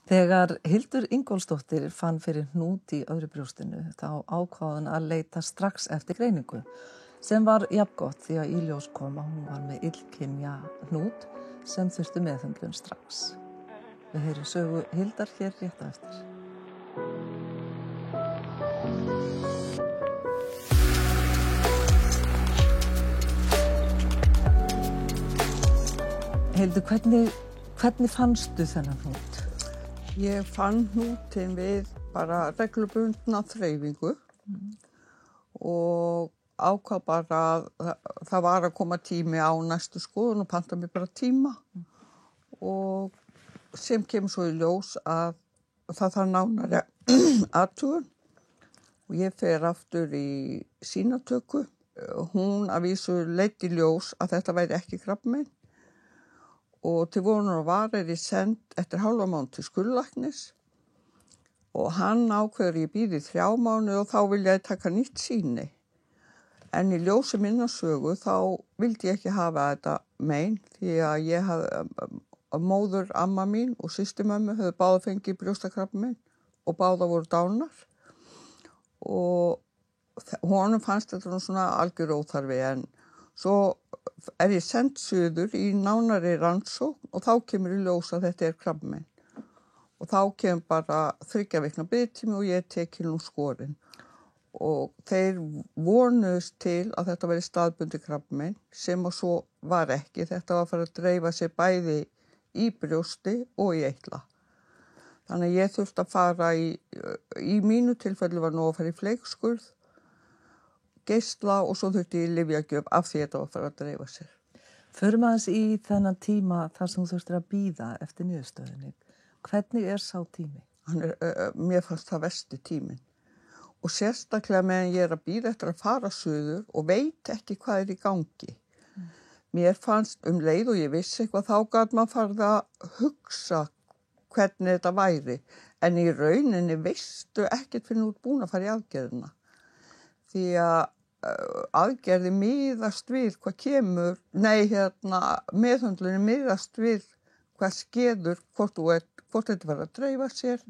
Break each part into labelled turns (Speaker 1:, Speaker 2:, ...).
Speaker 1: Þegar Hildur Ingólfsdóttir fann fyrir hnút í öðru brjóstinu, þá ákvað hún að leita strax eftir greiningu, sem var jafngott því að í ljós kom að hún var með illkynja hnút sem þurfti meðhöndlun strax. Við heyrum sögu Hildar hér rétt á eftir. Hildur, hvernig fannstu þennan hnút?
Speaker 2: Ég fann hnútinn við bara reglubundna þreifingu og ákvað bara að það var að koma tími á næstu skoðun og panta mér bara tíma og sem kemur svo í ljós að það þarf nánari athugun og ég fer aftur í sýnatöku. Hún að vísu leiddi í ljós að þetta væri ekki krabbamein og til vonar og var ég send eftir hálfa mánuð til skurðlæknis og hann ákveður ég býði 3 mánuði og þá vilja ég taka nýtt sýni. En í ljósi minnar sögu þá vildi ég ekki hafa þetta mein því að ég hafði móður amma mín og systurmömmu höfðu báða fengið brjóstakrabbamein og báða voru dánar og honum fannst þetta nú svona algjör óþarfi en svo ég send suður í nánari rannsókn og þá kemur í ljós að þetta krabbamein. Og þá kemur bara 3 vikna biðtími og ég tekin nú skorinn. Og þeir vonuðust til að þetta væri staðbundið krabbamein sem og svo var ekki. Þetta var að fara að dreifa sér bæði í brjósti og í eitla. Þannig að ég þurfti að fara í mínu tilfelli var nú að fara í fleikskurð, geisla og svo þurfti ég lyfjagjöf af því þetta var að fara að dreifa sér.
Speaker 1: Förum aðeins í þennan tíma þar sem þú þurftir að bíða eftir niðurstöðunni. Hvernig sá tími?
Speaker 2: Mér fannst það versti tíminn. Og sérstaklega meðan ég að bíða eftir að fara suður og veit ekki hvað í gangi. Mér fannst leið og ég vissi eitthvað þá gat maður farið að hugsa hvernig þetta væri. En í rauninni veistu ekkert fyrir þú ert búin að fara í aðgerðina. Því að aðgerði miðast við hvað kemur, meðhöndlunin miðast við hvað skeður, hvort þetta var að dreifa sér.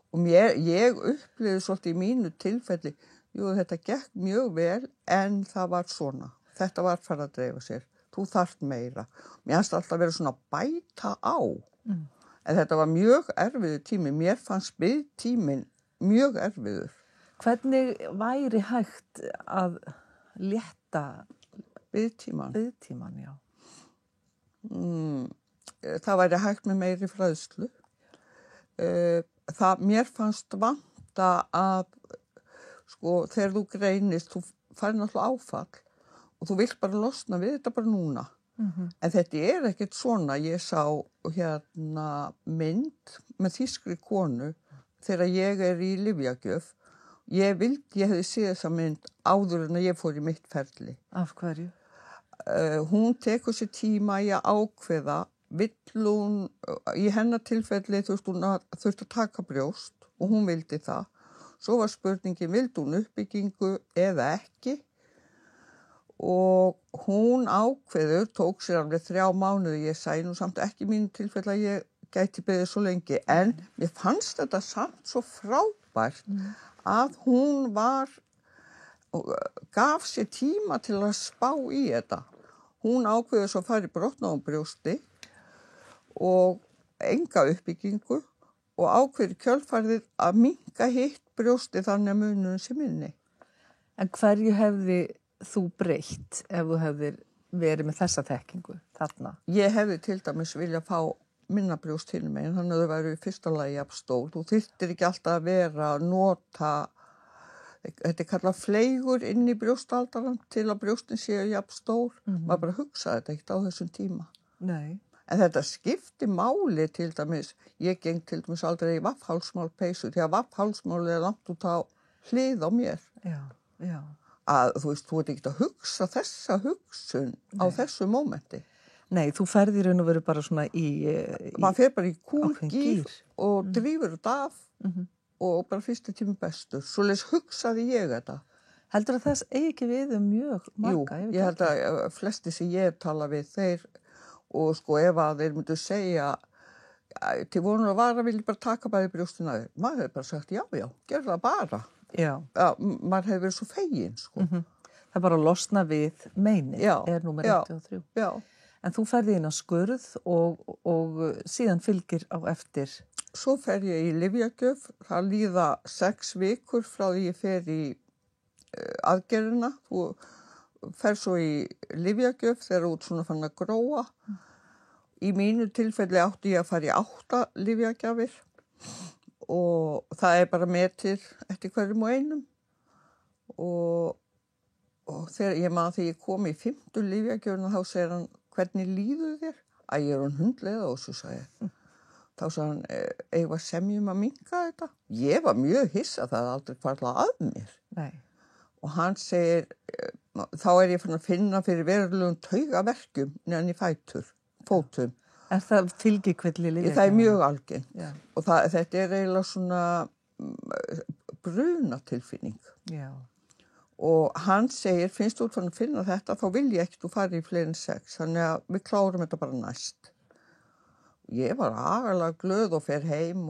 Speaker 2: Og ég upplifði svolítið í mínu tilfelli, þetta gekk mjög vel en það var svona. Þetta var farið að dreifa sér, þú þarft meira. Mér fannst alltaf að vera svona að bæta á. En þetta var mjög erfiður tími, mér fannst biðtíminn mjög erfiður.
Speaker 1: Hvernig væri hægt að létta
Speaker 2: biðtímann?
Speaker 1: Biðtímann, já.
Speaker 2: Það væri hægt með meiri fræðslu. Mér fannst vanta að, þegar þú greinist, þú fær náttúrulega áfall og þú vilt bara losna við þetta bara núna. En þetta ekkert svona. Ég sá mynd með þýskri konu þegar ég í lyfjagjöf. Ég hefði séð þessa mynd áður en að ég fór í mitt ferli.
Speaker 1: Af hverju?
Speaker 2: Hún tekur sér tíma í að ákveða, vill hún, í hennar tilfelli þurfti að taka brjóst og hún vildi það. Svo var spurningin, vildi hún uppbyggingu eða ekki? Og hún ákveður, tók sér alveg 3 mánuði, ég sagði nú samt ekki í mínu tilfelli að ég gæti beðið svo lengi. En mér fannst þetta samt svo frábært. Að hún gaf sér tíma til að spá í þetta. Hún ákveður svo að fara í brotnaðum brjósti og enga uppbyggingu og ákveður kjölfarið að minnka hitt brjósti þannig að munurinn sé minni.
Speaker 1: En hverju hefði þú breytt ef þú hefðir verið með þessa þekkingu þarna?
Speaker 2: Ég hefði til dæmis vilja fá minna brjóst hinum megin, þannig að þau væru í fyrsta lagi jafn stór. Þú þyrftir ekki alltaf að vera að nota, þetta kallað fleygur inn í brjóstaldarann til að brjóstin séu jafn stór. Maður bara hugsaði þetta ekkert á þessum tíma.
Speaker 1: Nei.
Speaker 2: En þetta skipti máli til dæmis, ég geng til dæmis aldrei í vaffhálsmálpeysu, því að vaffhálsmálið langt út á hlið á mér.
Speaker 1: Já, já.
Speaker 2: Að þú ert ekki að hugsa þessa hugsun á þessu mómenti.
Speaker 1: Nei, þú ferð í raun og veru bara svona
Speaker 2: maður fer bara í kúlgír og drífur þetta af og bara fyrstu tími bestur. Svoleiðis hugsaði ég þetta.
Speaker 1: Heldur að þess ekki við mjög marga?
Speaker 2: Jú, ég held að flesti sem ég tala við þeir og ef að þeir myndu segja til vonur að vara vil ég bara taka bæði brjóstina. Maður hefur bara sagt, já, gerð það bara.
Speaker 1: Já.
Speaker 2: Maður hefur verið svo fegin, sko.
Speaker 1: Það er bara að losna við meinið, er númer 1 og 3.
Speaker 2: Já.
Speaker 1: En þú ferði inn á skurð og síðan fylgir á eftir.
Speaker 2: Svo fer ég í lyfjagjöf. Það líða 6 vikur frá því ég fer í aðgerðina. Þú fer svo í lyfjagjöf þegar út svona fann að gróa. Í mínu tilfelli átti ég að fara í 8 lyfjagjafir og það er bara metið eftir hverjum og einum. Og þegar ég kom í 5. lyfjagjöfina þá segir hann, hvernig líður þér? Ég er hann hundleiða og svo sagði ég. Þá sagði hann, eigum að semjum að minnka þetta? Ég var mjög hissa, það aldrei hvarflað að mér.
Speaker 1: Nei. Og
Speaker 2: hann segir, þá er ég fann að finna fyrir verulegum taugaverkjum neðan í fótum.
Speaker 1: Er það fylgikvilli lyfjagjafir?
Speaker 2: Það er mjög algengt. Já. Og þetta er eiginlega svona brunatilfinning.
Speaker 1: Já.
Speaker 2: Og hann segir, finnst þú fann að finna þetta, þá vil ég ekki þú fara í fleiri en 6. Þannig að við klárum þetta bara næst. Ég var agalega glöð og fer heim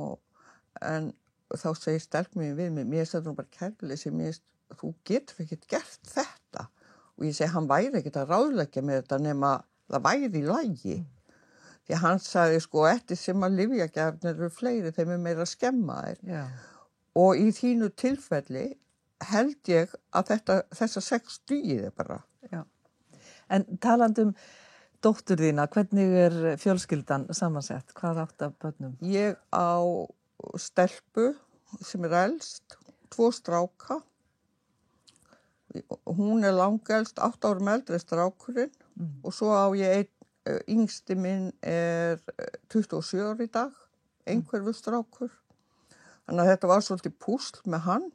Speaker 2: en þá segir stelp mér við mig, mér stæður bara kærleysi, þú getur ekkert gert þetta. Og ég segi, hann væri ekkert að ráðleggja með þetta nema það væri í lagi. Því hann sagði, sko, eftir sem að lyfjagjafnir eru fleiri, þeim er meira að skemma þér.
Speaker 1: Já. Og
Speaker 2: í þínu tilfelli held ég að þessa 6 dugir bara.
Speaker 1: Já. En talandi dóttur þína, hvernig er fjölskyldan samansett? Hvað átt af börnum?
Speaker 2: Ég á stelpu sem er elst, 2 stráka. Hún er langelst, 8 árum eldri strákurinn og svo á ég yngsti minn er 27 ára í dag, einhverfu strákur. Þannig að þetta var svolítið púsl með hann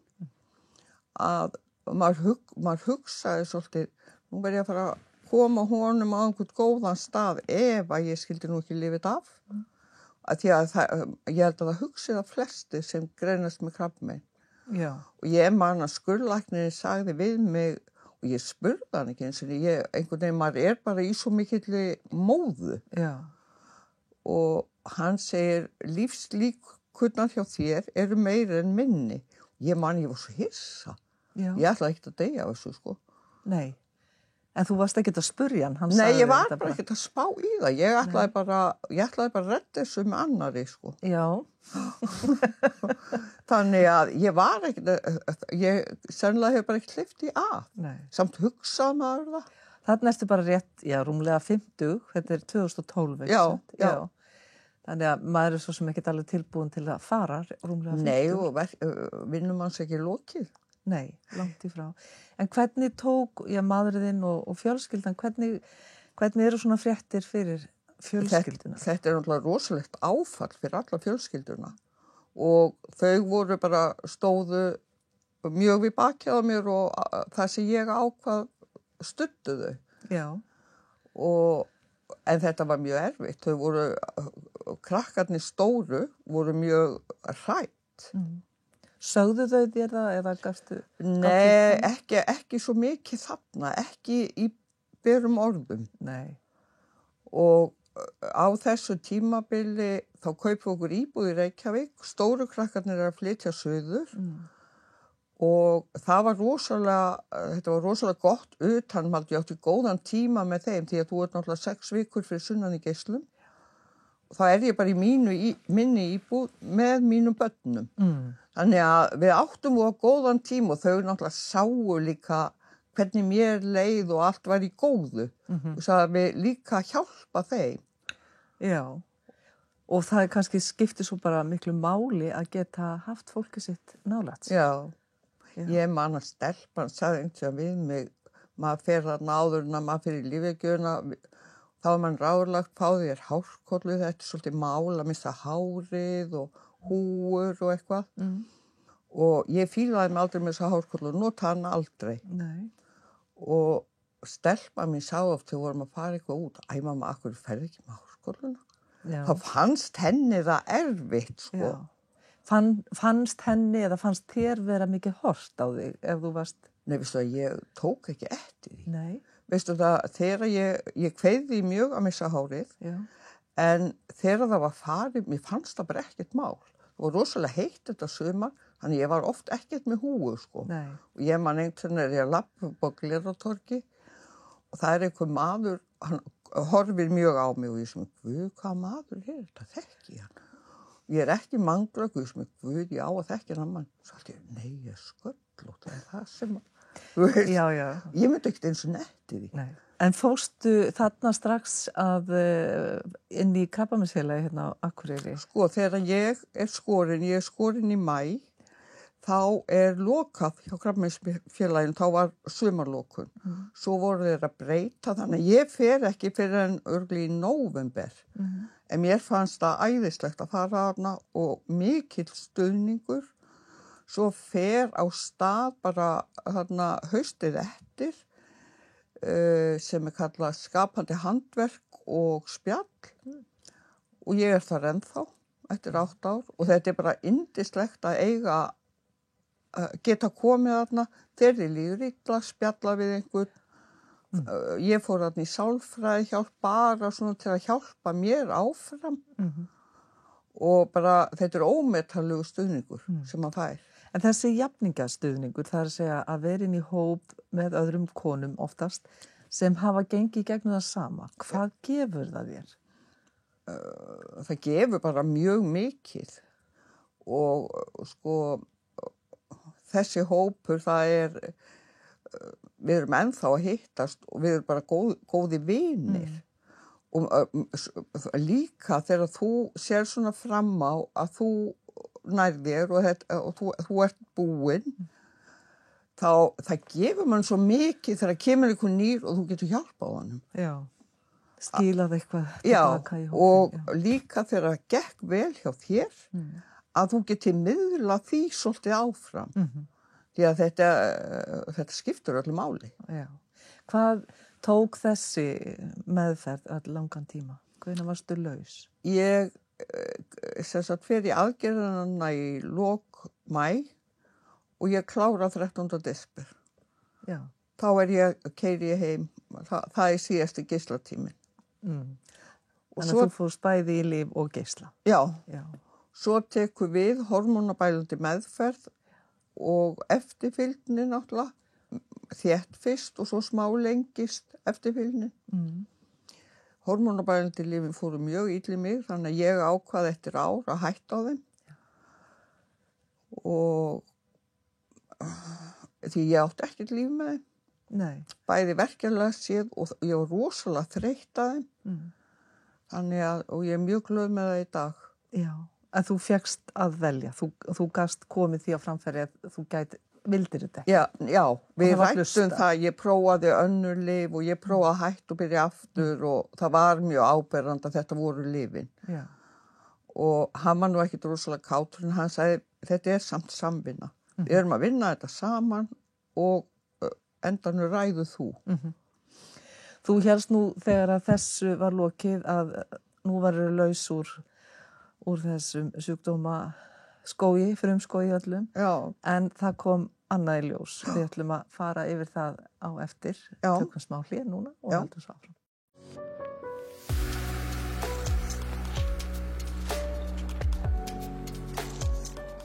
Speaker 2: að maður hugsaði svolítið, nú verð ég að fara að koma honum á einhvern góðan stað ef að ég skildi nú ekki lifið af. Því að ég held að það hugsið að flesti sem greinast með krabbamein.
Speaker 1: Já. Og
Speaker 2: ég man að skurðlæknirinn sagði við mig, og ég spurði hann ekki eins og einhvern veginn maður er bara í svo mikilli móðu.
Speaker 1: Já.
Speaker 2: Og hann segir, lífslíkurnar hjá þér eru meiri en minni. Ég var svo hissa.
Speaker 1: Já.
Speaker 2: Ég ætlaði ekkert að deyja af þessu, sko.
Speaker 1: Nei. En þú varst ekkert að spurja hann?
Speaker 2: Nei, ég var bara ekkert að spá í það. Ég ætlaði bara að redda þessu með annari, sko.
Speaker 1: Já.
Speaker 2: Þannig að ég var ekkert, ég sennilega hef bara ekkert hleypt í að.
Speaker 1: Nei.
Speaker 2: Samt hugsað maður það.
Speaker 1: Þarna ertu bara rétt, rúmlega 50, þetta er 2012.
Speaker 2: Já.
Speaker 1: Þannig að maður er svo sem ekkert alveg tilbúin til að fara rúmlega 50.
Speaker 2: Nei, og vinnum hans ekki lokið.
Speaker 1: Nei, langt í frá. En hvernig tók maðurinn og fjölskyldan, hvernig eru svona fréttir fyrir fjölskylduna?
Speaker 2: Þetta er náttúrulega rosalegt áfall fyrir alla fjölskylduna og þau voru bara stóðu mjög við bakið á mér og það sem ég ákvað studdu þau.
Speaker 1: Já.
Speaker 2: En þetta var mjög erfitt. Þau voru, krakkarnir stóru voru mjög hrætt.
Speaker 1: Sögðu þau þér það eða gafstu?
Speaker 2: Nei, ekki svo mikið þarna, ekki í berum orðum.
Speaker 1: Nei.
Speaker 2: Og á þessu tímabili þá kaupum okkur íbúð í Reykjavík, stóru krakkarnir að flytja suður og það var rosalega gott utanmald, ég átti góðan tíma með þeim því að þú ert náttúrulega 6 vikur fyrir sunnan í Geislum. Þá er ég bara í minni íbúð með mínum börnum. Þannig að við áttum og góðan tíma og þau náttúrulega sáu líka hvernig mér leið og allt var í góðu. Og svo að við líka hjálpa þeim.
Speaker 1: Já, og það er kannski skiptir svo bara miklu máli að geta haft fólkið sitt nálægt.
Speaker 2: Já, ég man að stelpan sagði einhvern veginn við mig, maður fer þarna áður en að maður fyrir lyfjagjöfina, þá er mann ráðlagt, fáðu þér hárkollu, þetta er svolítið mál að missa hárið og húur og eitthvað. Og ég fílaði mig aldrei með þessa hárkollu, nota hana aldrei.
Speaker 1: Nei.
Speaker 2: Og stelpa mín sá oft þegar vorum að fara eitthvað út, mamma, akkur ferði ekki með hárkolluna? Þá fannst henni það erfitt, sko.
Speaker 1: Já. Fannst henni eða fannst þér vera mikið hort á þig ef þú varst?
Speaker 2: Nei, veistu það, ég tók ekki eftir því.
Speaker 1: Nei.
Speaker 2: Veistu það, þegar ég kveið því mjög að missa hárið, en þegar það var farið, mér fannst það bara ekkert mál. Það var rosalega heitt þetta sumar, þannig ég var oft ekkert með húfu, sko.
Speaker 1: Nei.
Speaker 2: Og ég man einhvern veginn ég lappa upp á Glerártorgi og það einhver maður, hann horfir mjög á mig og ég sem, Guð, hvað maður þetta, þekki hann. Ég ekki manglag, ég sem, Guð, já, að þekki hann mann. Svo allt nei, ég sköllótt, það það sem,
Speaker 1: Já.
Speaker 2: ég myndi ekkert eins og netti því.
Speaker 1: Nei. En fórstu þarna strax að inn í krabbameinsfélagi hérna á Akureyri?
Speaker 2: Sko, þegar ég er skorin í maí, þá lokað hjá krabbameinsfélaginu, þá var sumarlokun. Svo voru þeir að breyta, þannig að ég fer ekki fyrir en örugglega í nóvember. En mér fannst það æðislegt að fara þarna og mikill stuðningur. Svo fer á stað bara þarna haustið eftir, sem kallað skapandi handverk og spjall og ég þar ennþá eftir 8 ár og þetta bara yndislegt að eiga geta komið þarna þegar ég líður illa, spjalla við einhvern. Ég fór þarna í sálfræði hjálp bara svona til að hjálpa mér áfram og bara þetta ómetanlegur stuðningur sem maður fær.
Speaker 1: En þessi jafningastuðningur, það að segja að vera inn í hóp með öðrum konum oftast sem hafa gengið gegnum það sama. Hvað gefur það þér?
Speaker 2: Það gefur bara mjög mikið og sko þessi hópur það við erum ennþá að hittast og við erum bara góði vinir. Og líka þegar þú sér svona fram á að þú nærðir og þú ert búinn, þá það gefur mann svo mikið þegar kemur einhver nýr og þú getur hjálpa á honum.
Speaker 1: Já, skilað eitthvað tilbaka í hópin.
Speaker 2: Og líka þegar það gekk vel hjá þér, að þú getur miðla því svolítið áfram. Því að þetta skiptur öllu máli.
Speaker 1: Já. Hvað tók þessi meðferð all langan tíma? Hvenær varstu laus?
Speaker 2: Ég fer í aðgerðina í lok maí og ég klára 13. desember.
Speaker 1: Já.
Speaker 2: Þá keyri ég heim, það síðasti geislatíminn.
Speaker 1: Þannig að þú fórst bæði í lyf og geisla.
Speaker 2: Já. Svo tekur við hormónabælandi meðferð og eftirfylgni náttúrulega, þétt fyrst og svo smá lengist eftirfylgni. Hormónabælandi lyfin fóru mjög illa í mig, þannig að ég ákvað eftir ár að hætta á þeim. Og því ég átti ekkert líf með þeim.
Speaker 1: Nei.
Speaker 2: Bæði verkeflega séð og ég var rosalega þreytt að þeim. Þannig að, og ég mjög glöð með það í dag.
Speaker 1: Já, en þú fékkst að velja. Þú gast komið því á framfæri að þú vildir þetta ekki.
Speaker 2: Já, við rættum það, ég prófaði önnur lyf og ég prófaði að hætta og byrja aftur og það var mjög áberandi að þetta voru lyfin.
Speaker 1: Já.
Speaker 2: Og hann var nú ekki rosalega kátur en hann sagði, þetta samt samvinna. Við erum að vinna þetta saman og endanum ræðu þú.
Speaker 1: Þú hélst nú þegar að þessu var lokið að nú varu laus úr þessum sjúkdóma frumskógi öllum.
Speaker 2: Já.
Speaker 1: En það kom annað í ljós. Við ætlum að fara yfir það á eftir. Tökum smá hlé núna og höldum svo áfram.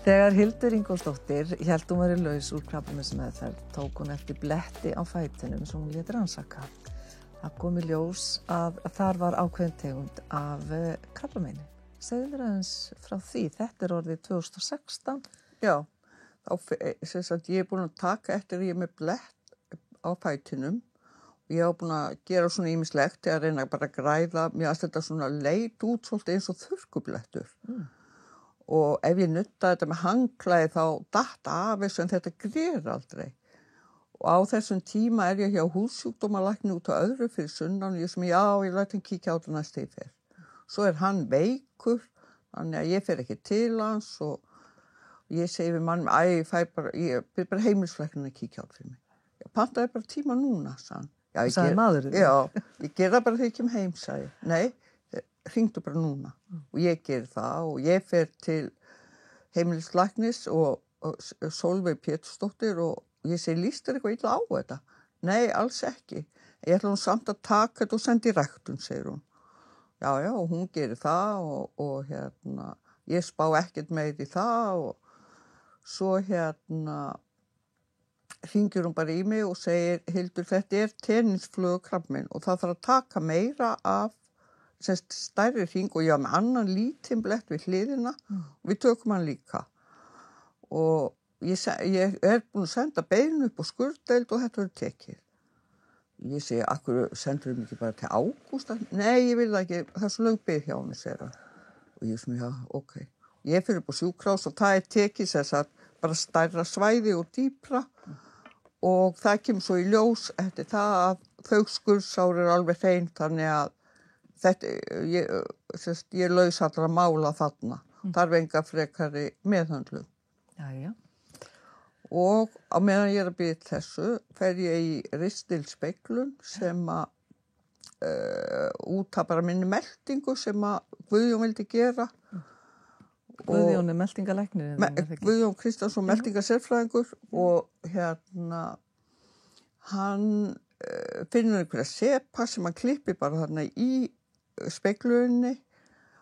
Speaker 1: Þegar Hildur Ingólfsdóttir hélt hún væri laus úr krabbameinsmeðferð, tók hún eftir bletti á fætinum sem hún lét rannsaka. Það kom í ljós að þar var ákveðin tegund af krabbameini. Segðu mér aðeins frá því, þetta orðið 2016.
Speaker 2: Já, ég búin að taka eftir ég með blett á fætinum og ég búin að gera svona ýmislegt að reyna bara að græða, mér að þetta svona leit út svolítið eins og þurrkublettur. Og ef ég nutta þetta með handklæði þá datt af þessu en þetta grýr aldrei. Og á þessum tíma ég hjá húðsjúkdómalækni út á öðru fyrir sunnan og ég sem ég læt hann kíkja á þetta næst þegar ég fer. Svo hann veikur, þannig að ég fer ekki til hans og ég segi við mann, ég byrð bara heimilislæknin að kíkja á fyrir mig. Ég pantaði bara tíma núna, sagði hann.
Speaker 1: Sagði maðurinn?
Speaker 2: Já, ég gera það bara þegar ég kem heim, sagði ég. Nei, hringdu bara núna. Og ég ger það og ég fer til heimilislæknis og Sólveig Pétursdóttir og ég segi, líst þér eitthvað illa á þetta? Nei, alls ekki. Ég ætla nú samt að taka þetta og sendi í ræktun, segir hún. Já, já, og hún gerir það og ég spá ekkert meir í það og svo hringir hún bara í mig og segir, Hildur, þetta tennisflögukrabbamein og það þarf að taka meira af stærri hring og ég var með annan lítinn blett við hliðina og við tökum hann líka. Og ég búin að senda beiðni upp á skurðdeild og þetta verður tekið. Ég segi, akkur sendur við ekki bara til Ágústa? Nei, ég vil það ekki, það er svo löng bið hjá henni, segir hann. Og ég sem, já, ok. Ég fyrir upp á sjúkrahús og það tekið þess að bara stærra svæði og dýpra og það kemur svo í ljós eftir það að þau skurðsár eru alveg hrein þannig að þetta, ég laus allra mála þarna. Þarf enga frekari meðhöndlun.
Speaker 1: Jæja.
Speaker 2: Og á meðan ég að byrja þessu fer ég í ristilspeglun sem úta bara minni meldingu sem Guðjón vildi gera.
Speaker 1: Guðjón er meldingalæknir?
Speaker 2: Guðjón Kristjánsson meldingasérfræðingur og hann finnur einhverja sepa sem hann klippi bara þarna í speglunni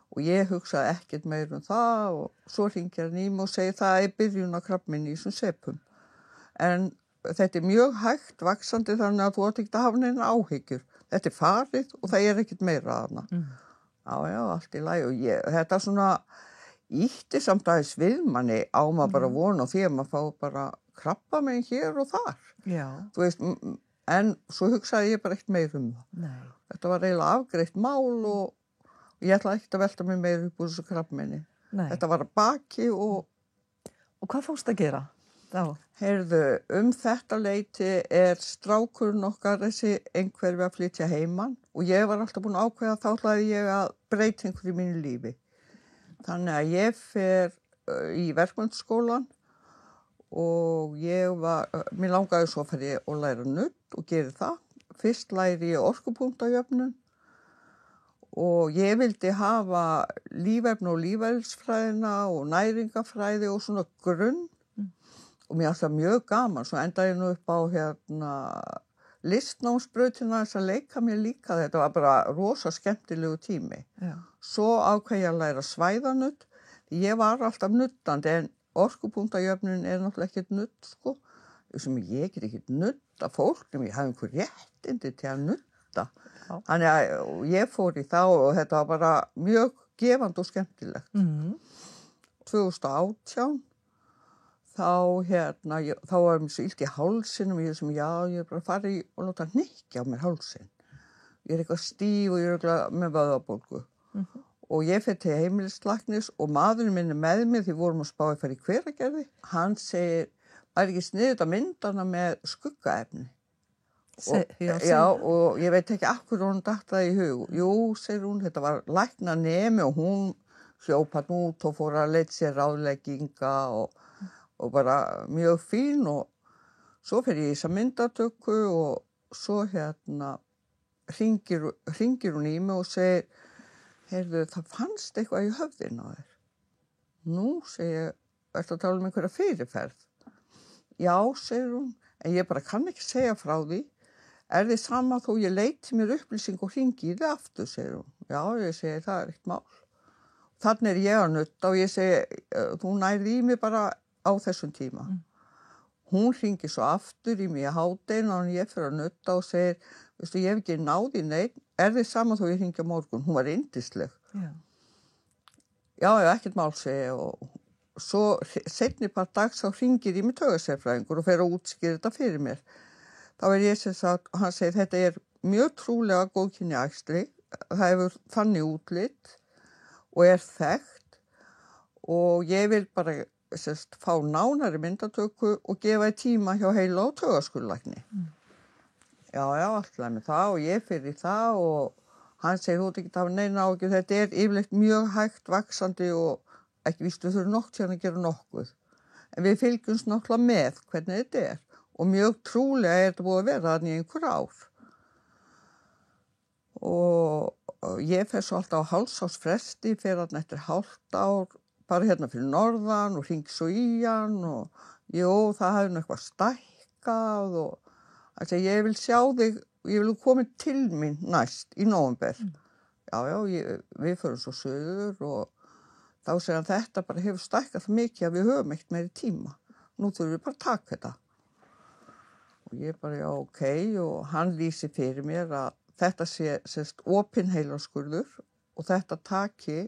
Speaker 2: og ég hugsaði ekkert meir það og svo hringir hann í mig og segir það byrjun á krabbameini í þessum sepum. En þetta mjög hægt vaxandi þannig að þú átt ekki að hafa neina áhyggjur. Þetta farið og það ekkert meira þarna. Já, allt í lagi og þetta svona ítti samt aðeins við manni á maður bara vona á því að maður fá bara krabbamein hér og þar.
Speaker 1: Já.
Speaker 2: Þú veist, en svo hugsaði ég bara ekkert meir það.
Speaker 1: Nei.
Speaker 2: Þetta var eiginlega afgreitt mál og ég ætlaði ekkert að velta mig meir upp úr þessu krabbameini. Þetta var að baki og...
Speaker 1: Og hvað fórst að gera þá?
Speaker 2: Heyrðu, þetta leyti strákurinn okkar þessi einhverfi að flytja heiman og ég var alltaf búin að ákveða þá ætlaði ég að breyta einhverju í mínu lífi. Þannig að ég fer í verkmenntaskólann og mér langaði svo að fara og læra nudd og gera það. Fyrst læri ég orkupunktajöfnun og ég vildi hafa lífefni og lífeðlisfræðina og næringafræði og svona grunn og mér alltaf mjög gaman. Svo endaði ég nú upp á listnámsbrautina þess að leika mér líka. Þetta var bara rosa skemmtilegu tími.
Speaker 1: Já.
Speaker 2: Svo ákveð ég að læra svæðanudd. Ég var alltaf nuddandi en orkupunktajöfnun náttúrulega ekkert nudd, sko. Ég get ekkert nudda fólk nema ég hafi einhver réttindi til að nudda. Þannig að ég fór í það og þetta var bara mjög gefandi og skemmtilegt. 2018 þá var mér svo illt í hálsinum og ég bara farið og láta hnykkja á mér hálsin. Ég eitthvað stíf og ég með vöðvabólgu. Og ég fer til heimilislæknis og maðurinn minn með mig því vorum að spá að fara í Hveragerði. Hann segir, var ekki sniðugt að mynda hana með skuggaefni? Já, og ég veit ekki af hverju hún datt það í hug. Jú, segir hún, þetta var læknanemi og hún hljópa út og fór að leita sér ráðlegginga og bara mjög fín og svo fer ég í þessa myndatöku og svo hringir hún í mig og segir, heyrðu, það fannst eitthvað í höfðinu á þér. Nú, segir ég, ertu að tala um einhverja fyrirferð? Já, segir hún, en ég bara kann ekki segja frá því. Þið sama þó ég leiti mér upplýsing og hringi í þið aftur, segir hún. Já, ég segi, það ekkert mál. Þannig ég að nutta og ég segi, þú nærði í mig bara á þessum tíma. Hún hringir svo aftur í mig í hádeginu og ég fyrir að nutta og segir, veistu, ég hef ekki náð í neitt. Þið sama þó ég hringi á morgun? Hún var yndisleg. Já, ekkert mál, segi ég og svo seinni part dags þá hringir í mig taugasérfræðingur og fer að útskýra þetta fyrir mér. Þá ég sem sagt, hann segir, þetta mjög trúlega góðkynja æxli, það hefur þannig útlit og þekkt og ég vil bara fá nánari myndatöku og gefa tíma hjá heila- og taugaskurðlækni. Já, alltaf með það og ég fyrir það og hann segir, þú ekki að hafa neina áhyggjur, þetta yfirleitt mjög hægt vaxandi og ekki vístu þurfi nokkuð til að gera nokkuð. En við fylgjumst náttúrulega með hvernig þetta og mjög trúlega þetta búið að vera þannig í einhver ár. Og ég fer svo alltaf á hálfsársfresti, fer þarna eftir hálft ár, bara hérna fyrir norðan og hringi svo í hann og það hefði nú eitthvað stækkað og ég vil sjá þig, ég vil koma til mín næst í nóvember. við förum svo suður og þá segir hann þetta bara hefur stækkað það mikið að við höfum eitt meiri tíma. Nú þurfum við bara að taka þetta. Og ég bara, já, ok, og hann lýsi fyrir mér að þetta sé sérst opinn heilaskurður og þetta taki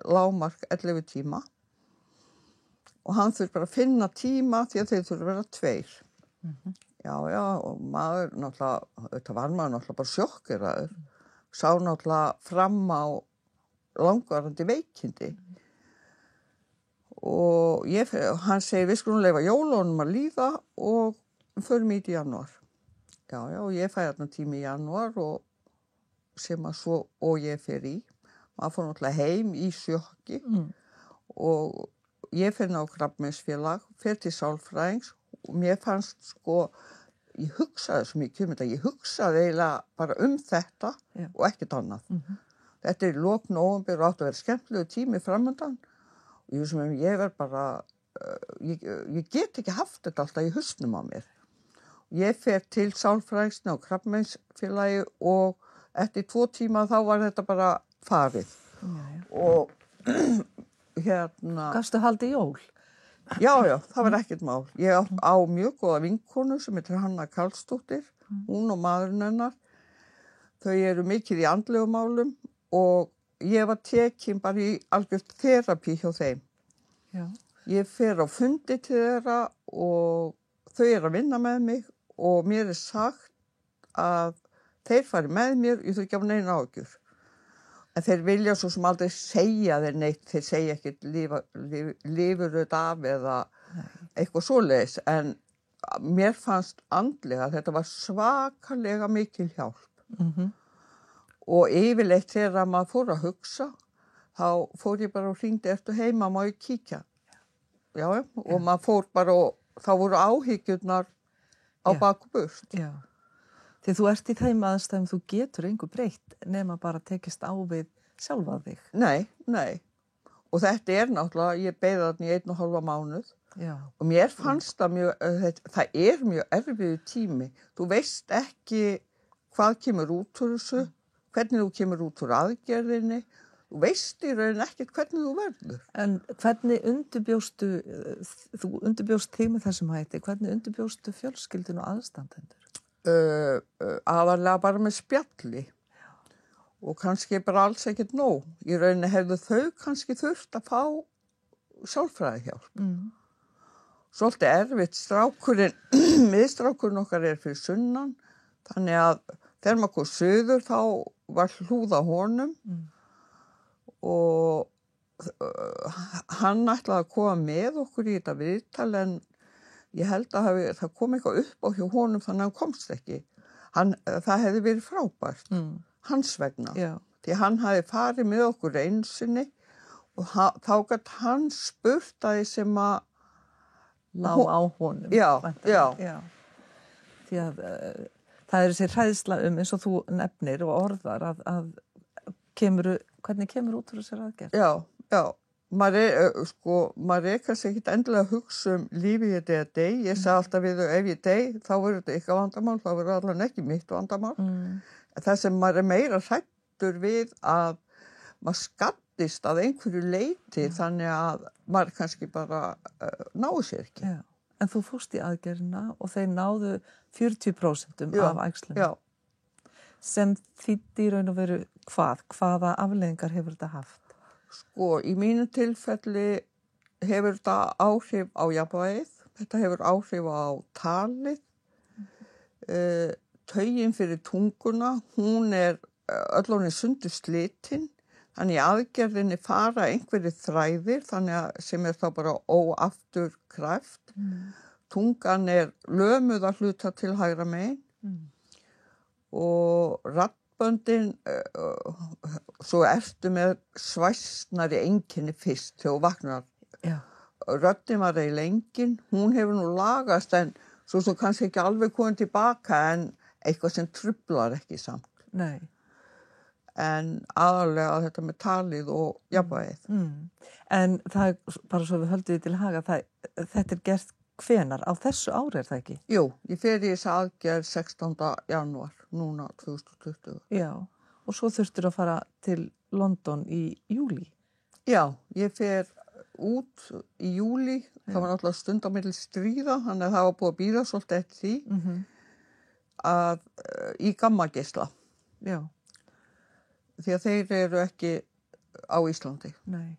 Speaker 2: lágmark 11 tíma og hann þurfi bara að finna tíma því að þeir þurfi að vera 2. Já, og maður náttúrulega, þetta var maður náttúrulega bara sjokkeraður, sá náttúrulega fram á langvarandi veikindi og hann segir við skulum leyfa jólunum að líða og förum í þetta í janúar. Já, og ég fæ þarna tími í janúar og sem að svo og ég fer í. Maður fór náttúrulega heim í sjokki og ég fer á krabbameinsfélag, fer til sálfræðings og mér fannst sko, ég hugsaði svo mikið þetta, ég hugsaði eiginlega bara þetta og ekkert annað. Þetta í lok nóvember og átti að vera skemmtilegu tími framöndan og ég verð bara, ég get ekki haft þetta alltaf í hausnum á mér. Ég fer til sálfræðingsins á krabbameinsfélagi og eftir 2 tíma þá var þetta bara farið. Og
Speaker 1: Gastu haldið jól?
Speaker 2: Já, það var ekkert mál. Ég á mjög góða vinkonu sem heitir Hanna Karlsdóttir, hún og maðurinn hennar. Þau eru mikið í andlegu málum og ég var tekin bara í algjört terapi hjá þeim.
Speaker 1: Já.
Speaker 2: Ég fer á fundi til þeirra og þau eru að vinna með mig og mér sagt að þeir fari með mér, ég þurfi ekki af neina áhyggjur. En þeir vilja svo sem aldrei segja þeir neitt, þeir segja ekkert lifur þetta af eða eitthvað svoleiðis. En mér fannst andlega að þetta var svakalega mikil hjálp. Og yfirleitt þegar maður fór að hugsa, þá fór ég bara og hringdi eftir heima, má ég kíkja? Já, og maður fór bara og þá voru áhyggjurnar á bak og burt.
Speaker 1: Já. Því þú ert í þeim aðstæðum, þú getur engu breytt nema bara tekist á við sjálfa þig.
Speaker 2: Nei. Og þetta náttúrulega, ég beið þarna í 1,5 mánuð.
Speaker 1: Já.
Speaker 2: Og mér fannst það mjög erfiður tími. Þú veist ekki hvað kemur út úr þessu, hvernig þú kemur út úr aðgerðinni. Þú veist í raun ekkert hvernig þú verður. En
Speaker 1: hvernig þú undirbjóst þig með þessum hætti, hvernig undirbjóstu fjölskyldun og aðstandendur?
Speaker 2: Aðalega bara með spjalli og kannski bara alls ekkert nóg. Í rauninni hefðu þau kannski þurft að fá sálfræðihjálp. Svolítið erfitt strákurinn, miðstrákurinn okkar fyrir sunnan, þannig að þegar maður kom suður þá var hlúð á honum og hann ætlaði að koma með okkur í þetta viðtal en ég held að það kom eitthvað upp á hjá honum þannig að hann komst ekki. Það hefði verið frábært, hans vegna. Já. Því hann hefði farið með okkur einu sinni og þá gat hann spurt að því sem að
Speaker 1: lá á honum.
Speaker 2: Já.
Speaker 1: Því að það þessi hræðsla eins og þú nefnir og orðar að hvernig kemur út úr þessar aðgerð?
Speaker 2: Já. Maður kannski ekkert endilega að hugsa lífið þetta eða dey. Ég sagði alltaf við þau, ef ég dey, þá verður þetta eitthvað vandamál, þá verður allan ekki mitt vandamál. Það sem maður meira hræddur við að maður skaddist að einhverju leyti, þannig að maður kannski bara náðu sér ekki.
Speaker 1: Já. En þú fórst í aðgerðina og þeir náðu 40% af æxlunum.
Speaker 2: Já.
Speaker 1: Sem þýddi í raun og veru hvaða afleiðingar hefur þetta haft?
Speaker 2: Í mínu tilfelli hefur þetta áhrif á jafnvægið, þetta hefur áhrif á talið, taugin fyrir tunguna, hún öll hún sundur slitin, þannig aðgerðinni fara einhverjir þræðir, þannig sem þá bara óafturkræft. Tungan lömuð að hluta til hægra megin og raddböndin, svo ertu með svæsnari einkenni fyrst þegar þú vaknar.
Speaker 1: Já.
Speaker 2: Röddin var engin, hún hefur nú lagast en svo kannski ekki alveg komið tilbaka en eitthvað sem truflar ekki samt.
Speaker 1: Nei.
Speaker 2: En aðalega þetta með talið og jafnvægið.
Speaker 1: En það bara svo við höldum því til haga, þetta gert hvenar? Á þessu ári það ekki?
Speaker 2: Jú, ég fer í þessa aðgerð 16. janúar, núna 2020.
Speaker 1: Já, og svo þurftur að fara til London í júlí.
Speaker 2: Já, ég fer út í júlí, það var náttúrulega stund á milli stríða, þannig að það var búið að bíða svolítið eftir því að í Gamma-geisla.
Speaker 1: Já.
Speaker 2: Því að þeir eru ekki á Íslandi.
Speaker 1: Nei.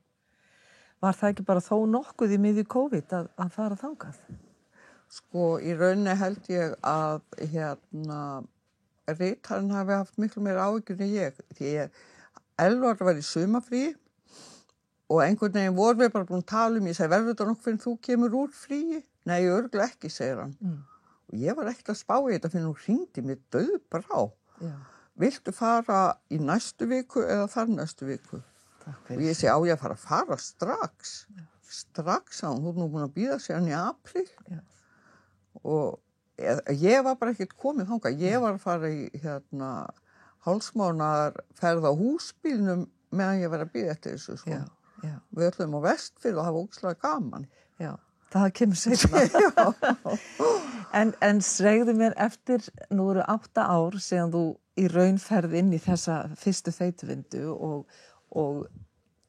Speaker 1: Var það ekki bara þó nokkuð í miðju COVID að fara þangað?
Speaker 2: Sko, í rauninni held ég að ritarinn hafi haft miklu meira áhyggjur en ég. Því Elvar var í sumarfríi og einhvern veginn voru við bara búin að tala ég segi, verður þetta nokkuð fyrir þú kemur úr fríi? Nei, örugglega ekki, segir hann. Og ég var ekkert að spá í þetta fyrir hún hringdi mér dauðbrá.
Speaker 1: Já.
Speaker 2: Viltu fara í næstu viku eða þar næstu viku? Og ég segi, á ég að fara strax. Já. Strax, á hún, þú er nú búin að bíða sig hann í apríl. Já. Og ég var bara ekkert komið þangað. Ég var að fara í hálfsmánaðar ferð á húsbílnum meðan ég var að bíða eftir þessu. Sko.
Speaker 1: Já. Já.
Speaker 2: Við ætlum á Vestfirði og hafa ógeðslega gaman.
Speaker 1: Já, það kemur seinna. en segðu mér eftir, nú eru 8 ár síðan þú í raun ferð inn í þessa fyrstu þeytuvindu og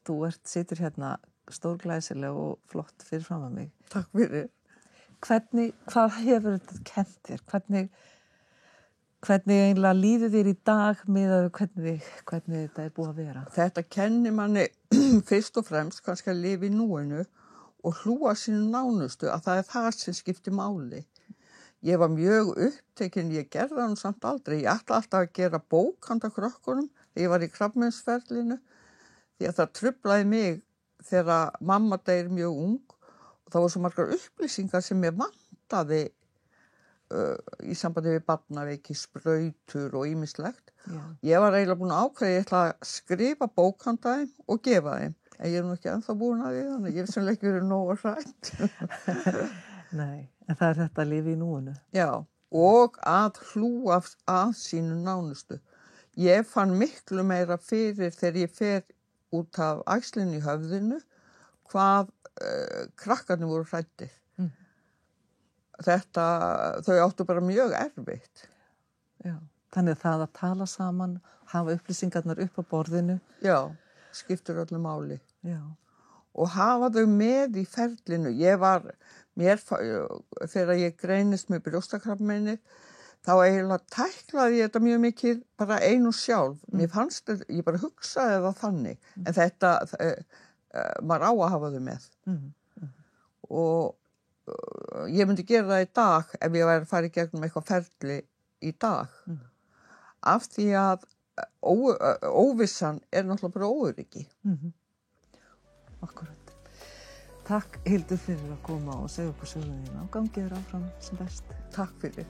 Speaker 1: þú situr hérna stórglæsileg og flott fyrir fram að mig.
Speaker 2: Takk fyrir.
Speaker 1: Hvað hefur þetta kennt þér? Hvernig eiginlega líður þér í dag með hvernig þetta búið að vera?
Speaker 2: Þetta kennir manni fyrst og fremst kannski að lifa í núinu og hlúa sínu nánustu að það það sem skiptir máli. Ég var mjög upptekin, ég gerði það nú samt aldrei. Ég ætla alltaf að gera bók handa krökkunum þegar ég var í krabbameinsferlinu því að það truflaði mig þegar mamma deyr mjög ung og það var svo margar upplýsingar sem ég vantaði í sambandi við barnaveiki, sprautur og ýmislegt. Já. Ég var eiginlega búin að ákveða, ég ætla að skrifa bók handa þeim og gefa þeim. En ég nú ekki ennþá búin að því, þannig að ég sem ekki verið nógu hrætt.
Speaker 1: Nei, en það þetta líf í núinu.
Speaker 2: Já, og að hlúa að sínu nánustu. Ég fann miklu meira fyrir þegar ég fer út af æxlinu í höfðinu hvað krakkarnir voru hrættir. Þau áttu bara mjög erfitt.
Speaker 1: Já, þannig að tala saman, hafa upplýsingarnar upp á borðinu.
Speaker 2: Já, skiptir öllu máli.
Speaker 1: Já.
Speaker 2: Og hafa þau með í ferlinu. Þegar ég greinist með brjóstakrabbameini, þá eiginlega tæklaði ég þetta mjög mikið bara einu sjálf. Mér fannst þetta, ég bara hugsaði það þannig. En þetta, maður á að hafa þau með. Og ég myndi gera það í dag ef ég væri að fara í gegnum eitthvað ferli í dag. Af því að óvissan náttúrulega bara óöryggi.
Speaker 1: Akkurat. Takk Hildur fyrir að koma og segja okkur söguna þína og gangið þér áfram sem best.
Speaker 2: Takk fyrir.